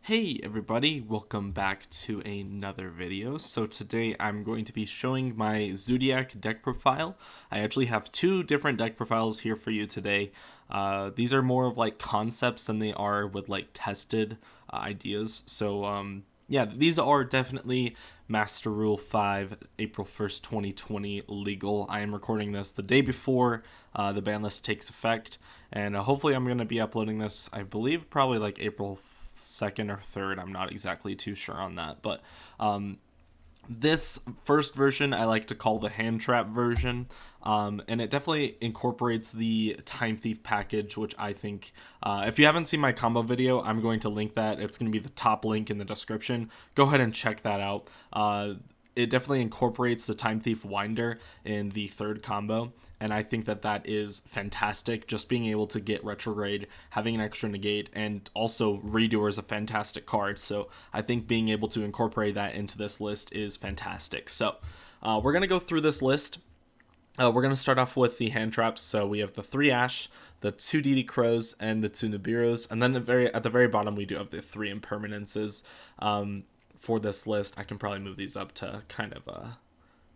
Hey everybody, welcome back to another video. So today I'm going to be showing my Zoodiac deck profile. I actually have two different deck profiles here for you today. These are more of like concepts than they are with like tested ideas. So yeah, these are definitely Master Rule 5, April 1st, 2020 legal. I am recording this the day before the ban list takes effect, and hopefully I'm going to be uploading this, I believe, probably like April 2nd or 3rd. I'm not exactly too sure on that, but this first version I like to call the hand trap version, and it definitely incorporates the Time Thief package, which I think, if you haven't seen my combo video, I'm going to link that. It's going to be the top link in the description. Go ahead and check that out. It definitely incorporates the Time Thief Winder in the third combo, and I think that that is fantastic. Just being able to get Retrograde, having an extra negate, and also Redoer is a fantastic card, so I think being able to incorporate that into this list is fantastic. So we're going to go through this list. We're going to start off with the hand traps. So we have the 3 Ash, the 2 DD Crows, and the 2 Nibiru's, and then at the very bottom we do have the 3 Impermanences. For this list, I can probably move these up to kind of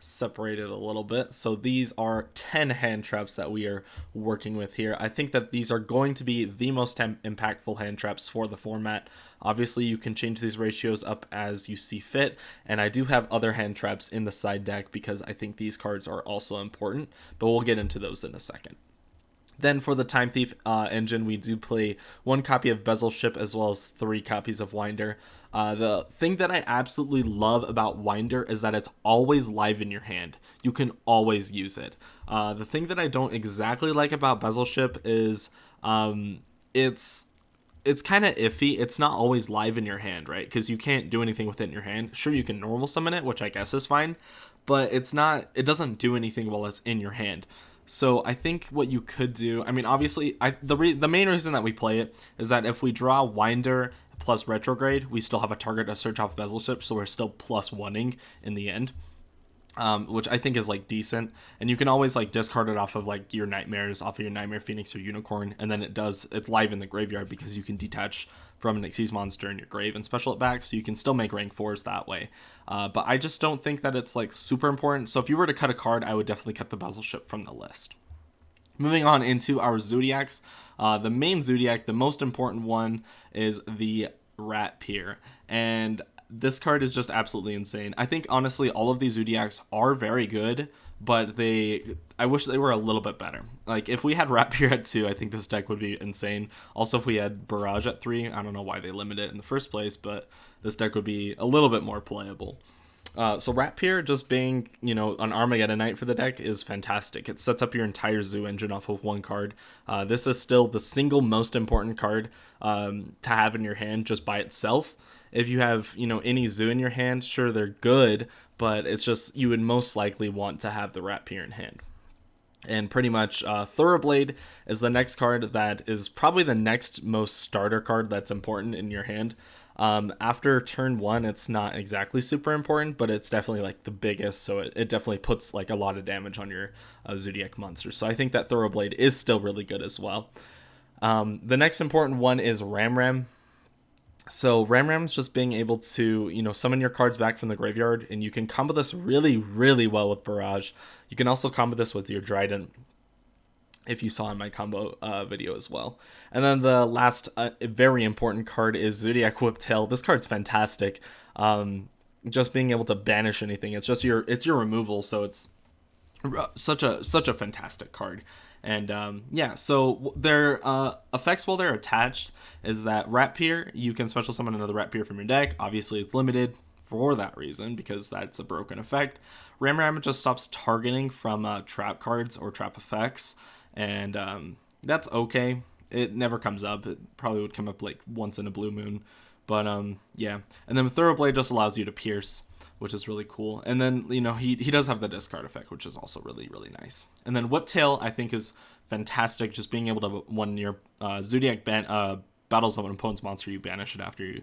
separate it a little bit. So these are 10 hand traps that we are working with here. I think that these are going to be the most impactful hand traps for the format. Obviously, you can change these ratios up as you see fit, and I do have other hand traps in the side deck because I think these cards are also important, but we'll get into those in a second. Then for the Time Thief engine, we do play 1 copy of Bezel Ship as well as 3 copies of Winder. The thing that I absolutely love about Winder is that it's always live in your hand. You can always use it. The thing that I don't exactly like about Bezel Ship is it's kind of iffy. It's not always live in your hand, right? Because you can't do anything with it in your hand. Sure, you can normal summon it, which I guess is fine, but it doesn't do anything while it's in your hand. So I think what you could do, I mean, obviously, the main reason that we play it is that if we draw Winder plus Retrograde, we still have a target to search off Bezel Ship, so we're still plus one-ing in the end, which I think is like decent. And you can always like discard it off of like your Nightmares, off of your Nightmare Phoenix or Unicorn, and then it's live in the graveyard because you can detach from an Xyz monster in your grave and special it back, so you can still make rank 4s that way. But I just don't think that it's like super important. So if you were to cut a card, I would definitely cut the Bezel Ship from the list. Moving on into our Zoodiacs, the main Zoodiac, the most important one, is the Rat Pier, and this card is just absolutely insane. I think honestly all of these Zoodiacs are very good, but I wish they were a little bit better. Like if we had Rat Pier at 2, I think this deck would be insane. Also, if we had Barrage at 3, I don't know why they limit it in the first place, but this deck would be a little bit more playable. So Rat Pier just being, an Armageddonite for the deck is fantastic. It sets up your entire zoo engine off of 1 card. This is still the single most important card to have in your hand just by itself. If you have, any zoo in your hand, sure, they're good, but it's just you would most likely want to have the Rat Pier in hand. And pretty much Thoroughblade is the next card that is probably the next most starter card that's important in your hand. After turn 1, it's not exactly super important, but it's definitely like the biggest, so it definitely puts like a lot of damage on your Zoodiac monsters. So I think that Thoroughblade is still really good as well. The next important one is Ram. So Ram's just being able to, summon your cards back from the graveyard, and you can combo this really, really well with Barrage. You can also combo this with your Trident, if you saw in my combo video as well. And then the last very important card is Zoodiac WHIPTAIL. This card's fantastic. Just being able to banish anything. It's your removal, so it's such a fantastic card. And yeah, so their effects while they're attached is that Rat Pier, you can special summon another Rat Pier from your deck. Obviously, it's limited for that reason because that's a broken effect. Ram just stops targeting from trap cards or trap effects, and that's okay. It never comes up. It probably would come up like once in a blue moon. But yeah. And then Thoroughblade just allows you to pierce, which is really cool. And then, he does have the discard effect, which is also really, really nice. And then WHIPTAIL, I think, is fantastic. Just being able to, when your Zoodiac battles of an opponent's monster, you banish it after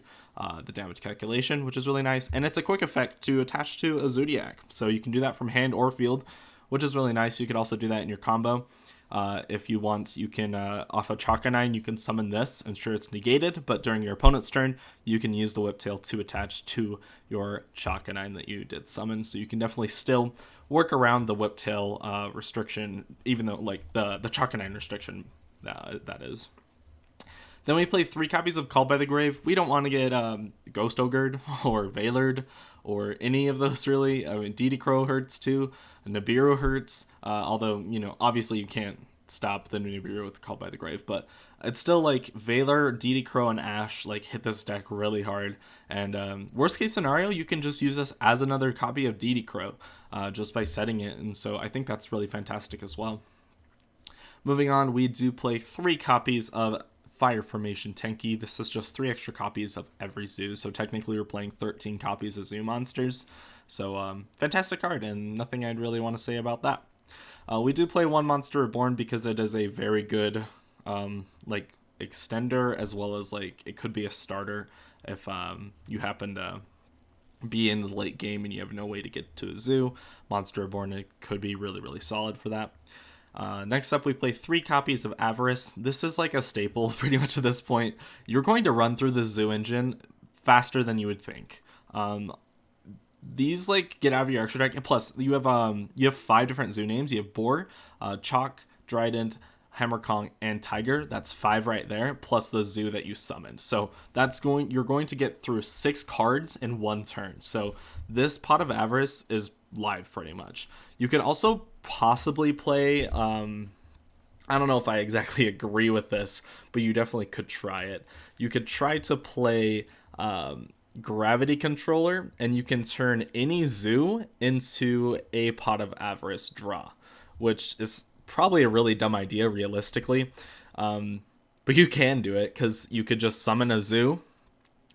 the damage calculation, which is really nice. And it's a quick effect to attach to a Zoodiac. So you can do that from hand or field, which is really nice. You could also do that in your combo. If you want, you can, off a Chakanine, you can summon this, and sure, it's negated, but during your opponent's turn, you can use the WHIPTAIL to attach to your Chakanine that you did summon, so you can definitely still work around the WHIPTAIL restriction, even though, like, the Chakanine restriction, that is. Then we play 3 copies of Called by the Grave. We don't want to get Ghost Ogred or Veilered or any of those, really. I mean, DD Crow hurts too. Nibiru hurts, although, you know, obviously you can't stop the Nibiru with Called by the Grave, but it's still like Veiler, DD Crow, and Ash like hit this deck really hard. And worst case scenario, you can just use this as another copy of DD Crow just by setting it, and so I think that's really fantastic as well. Moving on, we do play 3 copies of Fire Formation Tenki. This is just 3 extra copies of every zoo, so technically we're playing 13 copies of zoo monsters. So fantastic card, and nothing I'd really want to say about that. We do play 1 Monster Reborn because it is a very good like extender, as well as like it could be a starter if you happen to be in the late game and you have no way to get to a zoo. Monster Reborn, it could be really, really solid for that. Next up, we play 3 copies of Avarice. This is like a staple pretty much at this point. You're going to run through the zoo engine faster than you would think. These like get out of your extra deck. And plus, you have 5 different zoo names. You have Boar, Chalk, Trident, Hammerkong, and Tiger. That's 5 right there, plus the zoo that you summoned. So you're going to get through 6 cards in 1 turn. So this Pot of Avarice is live pretty much. You can also possibly play, I don't know if I exactly agree with this, but you definitely could try it. You could try to play Gravity Controller, and you can turn any zoo into a Pot of Avarice draw, which is probably a really dumb idea realistically. But you can do it, because you could just summon a zoo,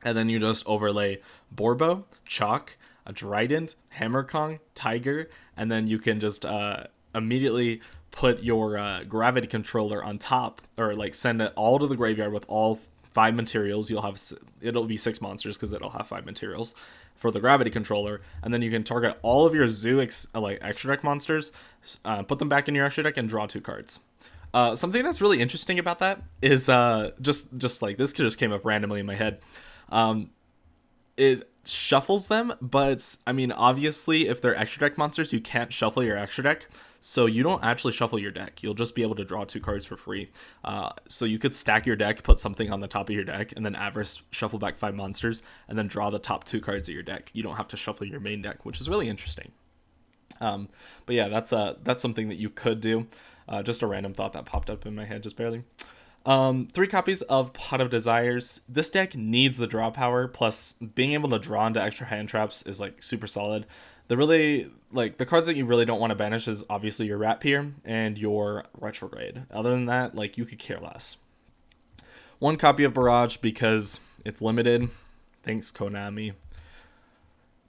and then you just overlay Borbo, Chalk, a Trident, Hammerkong, Tiger, and then you can just immediately put your Gravity Controller on top, or like send it all to the graveyard with all 5 materials. It'll be 6 monsters because it'll have 5 materials for the Gravity Controller, and then you can target all of your zoo extra deck monsters, put them back in your extra deck, and draw 2 cards. Something that's really interesting about that is just like this just came up randomly in my head. It shuffles them, but I mean, obviously, if they're extra deck monsters, you can't shuffle your extra deck, so you don't actually shuffle your deck. You'll just be able to draw 2 cards for free. So you could stack your deck, put something on the top of your deck, and then Avarice shuffle back 5 monsters, and then draw the top 2 cards of your deck. You don't have to shuffle your main deck, which is really interesting. But yeah, that's something that you could do. Just a random thought that popped up in my head just barely. 3 copies of Pot of Desires. This deck needs the draw power, plus being able to draw into extra hand traps is like super solid. The cards that you really don't want to banish is obviously your Ratpier and your Retrograde. Other than that, like, you could care less. 1 copy of Barrage because it's limited. Thanks, Konami.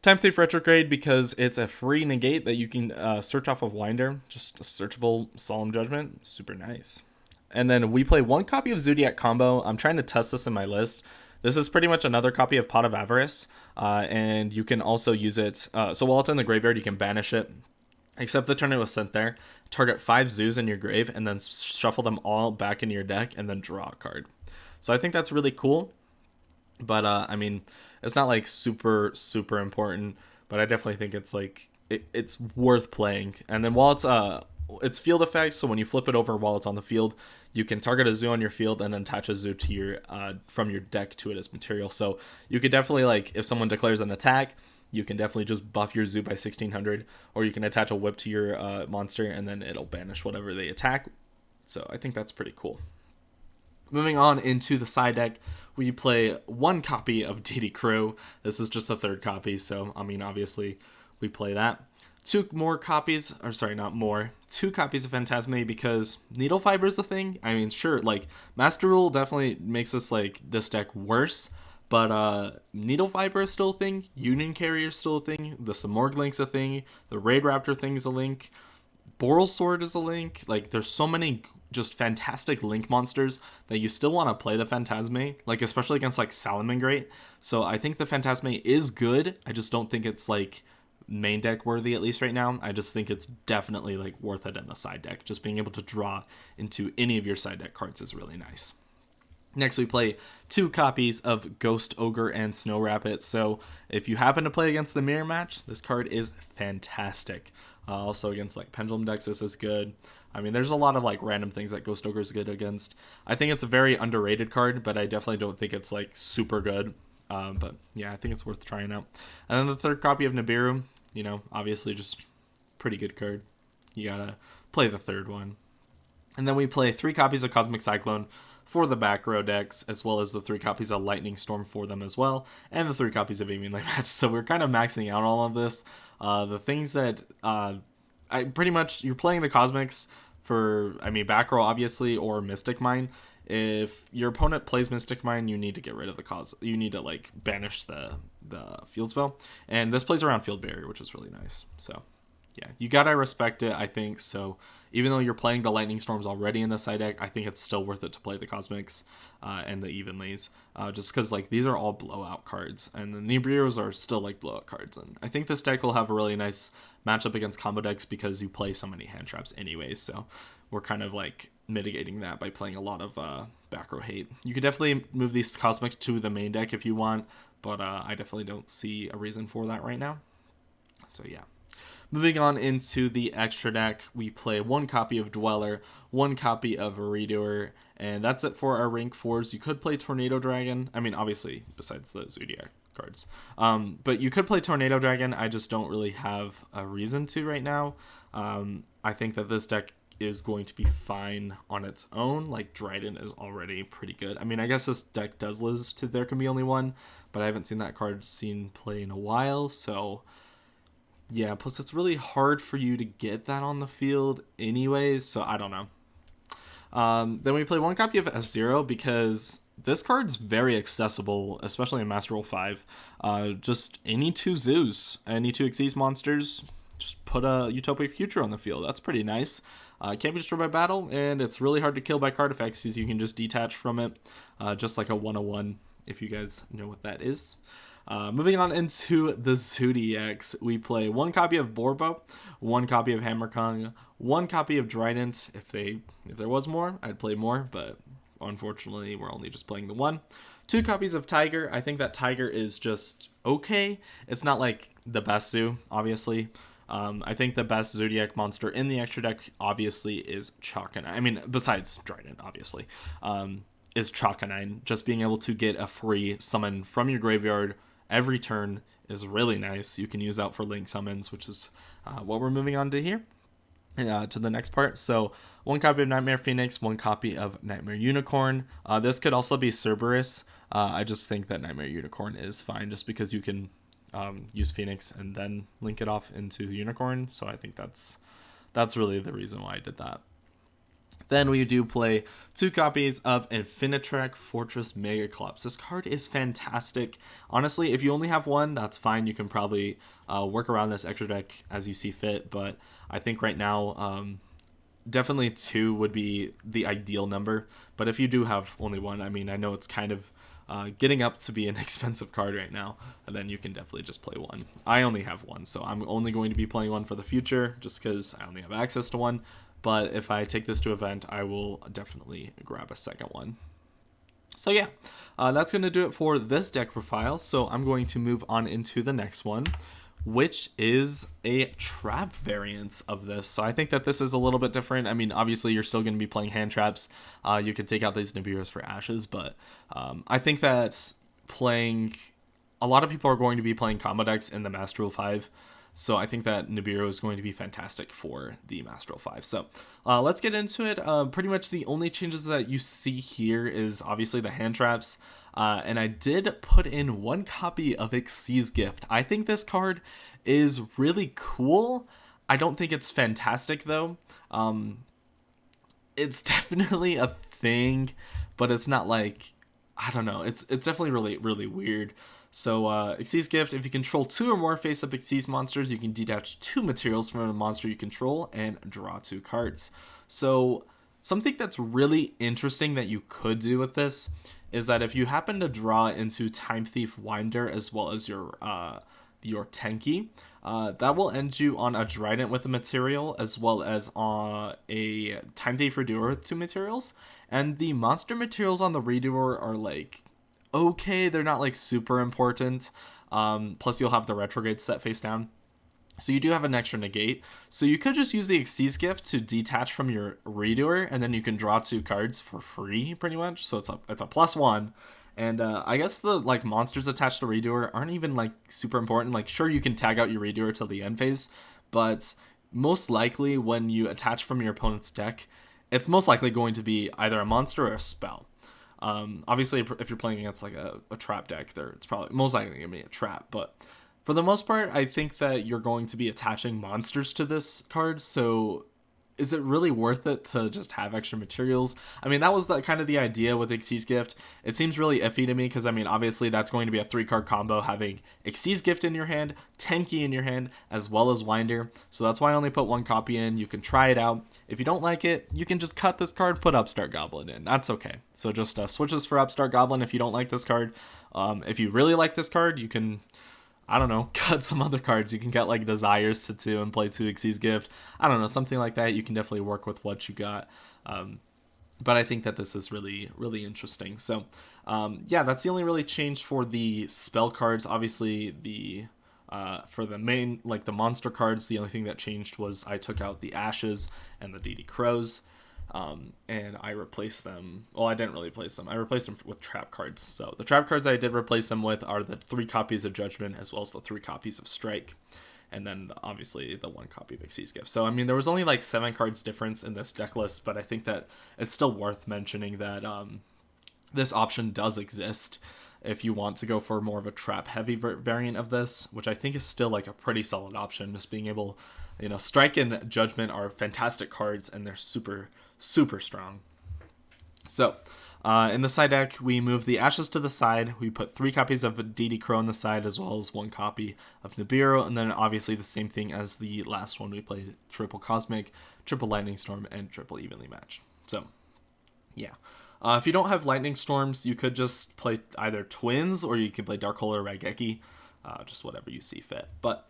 Time Thief Retrograde because it's a free negate that you can search off of Winder. Just a searchable Solemn Judgment. Super nice. And then we play 1 copy of Zoodiac Combo. I'm trying to test this in my list. This is pretty much another copy of Pot of Avarice, and you can also use it. So while it's in the graveyard, you can banish it, except the turn it was sent there. Target 5 zoos in your grave, and then shuffle them all back into your deck, and then draw a card. So I think that's really cool, but I mean, it's not like super, super important, but I definitely think it's like, it's worth playing. And then while it's field effects, so when you flip it over while it's on the field, you can target a zoo on your field and then attach a zoo to your from your deck to it as material. So you could definitely, like, if someone declares an attack, you can definitely just buff your zoo by 1600, or you can attach a whip to your monster and then it'll banish whatever they attack. So I think that's pretty cool. Moving on into the side deck, we play 1 copy of DD Crow. This is just the 3rd copy, so I mean, obviously we play that. 2 copies of Phantasme because Needle Fiber is a thing. I mean, sure, like, Master Rule definitely makes this deck worse, but Needle Fiber is still a thing, Union Carrier is still a thing, the Samorg Link's a thing, the Raid Raptor thing's a link, Boral Sword is a link. Like, there's so many just fantastic link monsters that you still want to play the Phantasme, like, especially against, like, Salamangreat. So I think the Phantasme is good, I just don't think it's, like, main deck worthy, at least right now. I just think it's definitely like worth it in the side deck. Just being able to draw into any of your side deck cards is really nice. Next, we play 2 copies of Ghost Ogre and Snow Rabbit. So if you happen to play against the mirror match, this card is fantastic. Also against like Pendulum decks, this is good. I mean, there's a lot of like random things that Ghost Ogre is good against. I think it's a very underrated card, but I definitely don't think it's like super good. But yeah, I think it's worth trying out. And then the 3rd copy of Nibiru, you know, obviously just pretty good card. You gotta play the 3rd one. And then we play 3 copies of Cosmic Cyclone for the back row decks, as well as the 3 copies of Lightning Storm for them as well, and the 3 copies of Aiming Light Match. So we're kind of maxing out all of this. The things that I pretty much, you're playing the Cosmics for, I mean, back row obviously, or Mystic Mine. If your opponent plays Mystic Mine, you need to get rid of the you need to like banish the field spell, and this plays around Field Barrier, which is really nice. So yeah, you gotta respect it, I think. So even though you're playing the Lightning Storms already in the side deck, I think it's still worth it to play the Cosmics and the Evenlies, just because like these are all blowout cards, and the Nibiru's are still like blowout cards. And I think this deck will have a really nice matchup against combo decks because you play so many hand traps anyways. So we're kind of like mitigating that by playing a lot of back row hate. You could definitely move these Cosmics to the main deck if you want, but I definitely don't see a reason for that right now. So yeah. Moving on into the extra deck, we play 1 copy of Dweller, 1 copy of Redoer, and that's it for our rank 4s. You could play Tornado Dragon. I mean, obviously, besides the Zoodiac cards. But you could play Tornado Dragon. I just don't really have a reason to right now. I think that this deck is going to be fine on its own. Like, Dryden is already pretty good. I mean, I guess this deck does lose to There Can Be Only One, but I haven't seen that card play in a while, so yeah, plus it's really hard for you to get that on the field anyways, so I don't know. Then we play 1 copy of F-Zero because this card's very accessible, especially in Master Rule 5. Just any 2 zoos, any 2 Xyz monsters, just put a Utopic Future on the field. That's pretty nice. It can't be destroyed by battle, and it's really hard to kill by card effects because you can just detach from it, just like a 101, if you guys know what that is. Moving on into the Zoodiacs, we play 1 copy of Borbo, 1 copy of Hammerkong, 1 copy of Trident. If there was more, I'd play more, but unfortunately, we're only just playing the 1. 2 copies of Tiger. I think that Tiger is just okay. It's not like the best zoo, obviously. I think the best Zoodiac monster in the extra deck, obviously, is Chalkanine. I mean, besides Trident, obviously, is Chalkanine. Just being able to get a free summon from your graveyard every turn is really nice. You can use that for link summons, which is what we're moving on to here, to the next part. So 1 copy of Nightmare Phoenix, 1 copy of Nightmare Unicorn. This could also be Cerberus. I just think that Nightmare Unicorn is fine just because you can use Phoenix and then link it off into Unicorn. So I think that's really the reason why I did that. Then we do play 2 copies of Infinitrack Fortress Megaclops. This card is fantastic. Honestly, if you only have 1, that's fine. You can probably work around this extra deck as you see fit. But I think right now, definitely 2 would be the ideal number. But if you do have only 1, I mean, I know it's kind of getting up to be an expensive card right now. And then you can definitely just play 1. I only have 1, so I'm only going to be playing 1 for the future just because I only have access to 1. But if I take this to event, I will definitely grab a second one. So yeah, that's going to do it for this deck profile. So I'm going to move on into the next one, which is a trap variant of this. So I think that this is a little bit different. I mean, obviously you're still going to be playing hand traps. You could take out these Nibiru's for Ashes, but I think that a lot of people are going to be playing combo decks in the Master Rule 5. So I think that Nibiru is going to be fantastic for the Master Rule 5. So let's get into it. Pretty much the only changes that you see here is obviously the hand traps. And I did put in 1 copy of Xyz's Gift. I think this card is really cool. I don't think it's fantastic though. It's definitely a thing, but it's not like, I don't know. It's definitely really, really weird. So, Xyz's Gift, if you control 2 or more face-up Xyz monsters, you can detach 2 materials from a monster you control and draw 2 cards. So, something that's really interesting that you could do with this is that if you happen to draw into Time Thief Winder as well as your your TENKI. That will end you on a Trident with a material, as well as a Time Thief Redoer with 2 materials. And the monster materials on the Redoer are like, okay, they're not like super important. Plus you'll have the retrograde set face down. So you do have an extra negate. So you could just use the Xyz gift to detach from your Redoer, and then you can draw 2 cards for free, pretty much. So it's a +1. And I guess the like monsters attached to Redoer aren't even like super important. Like, sure, you can tag out your Redoer till the end phase, but most likely when you attach from your opponent's deck, it's most likely going to be either a monster or a spell. Obviously, if you're playing against like a trap deck, it's probably most likely going to be a trap, but for the most part, I think that you're going to be attaching monsters to this card, so is it really worth it to just have extra materials? I mean, that was kind of the idea with Xyz Gift. It seems really iffy to me because, I mean, obviously that's going to be a 3-card combo, having Xyz Gift in your hand, TENKI in your hand, as well as Winder. So that's why I only put 1 copy in. You can try it out. If you don't like it, you can just cut this card, put Upstart Goblin in. That's okay. So just switch this for Upstart Goblin if you don't like this card. If you really like this card, you can, I don't know, cut some other cards. You can get like Desires to 2 and play 2 Xyz Gift. I don't know, something like that. You can definitely work with what you got. But I think that this is really, really interesting. So, yeah, that's the only really change for the spell cards. Obviously, for the main, like the monster cards, the only thing that changed was I took out the Ashes and the DD Crows. And I replaced them. Well, I didn't really replace them. I replaced them with trap cards. So the trap cards I did replace them with are the 3 copies of Judgment, as well as the 3 copies of Strike, and then obviously the 1 copy of Xyz Gift. So I mean, there was only like 7 cards difference in this deck list, but I think that it's still worth mentioning that this option does exist if you want to go for more of a trap heavy variant of this, which I think is still like a pretty solid option. Just being able, you know, Strike and Judgment are fantastic cards, and they're super, super strong. So in the side deck, we move the Ashes to the side. We put 3 copies of DD Crow on the side, as well as 1 copy of Nibiru, and then obviously the same thing as the last one. We played triple Cosmic, triple Lightning Storm, and triple Evenly Matched. So yeah. If you don't have Lightning Storms, you could just play either Twins, or you can play Dark Hole or Raigeki, just whatever you see fit. But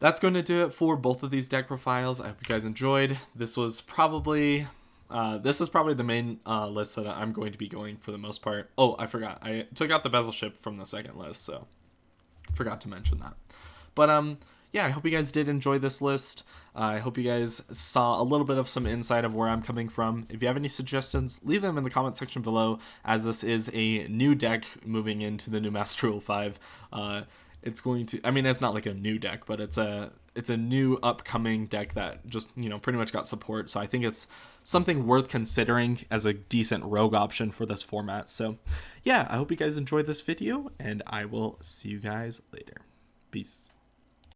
that's going to do it for both of these deck profiles. I hope you guys enjoyed. This is probably the main list that I'm going to be going for the most part. Oh, I forgot. I took out the Bezel Ship from the second list, so forgot to mention that. But yeah, I hope you guys did enjoy this list. I hope you guys saw a little bit of some insight of where I'm coming from. If you have any suggestions, leave them in the comment section below, as this is a new deck moving into the new Master Rule 5. It's going to, I mean, it's not like a new deck, but it's a new upcoming deck that just, you know, pretty much got support. So I think it's something worth considering as a decent rogue option for this format. So yeah, I hope you guys enjoyed this video, and I will see you guys later. Peace.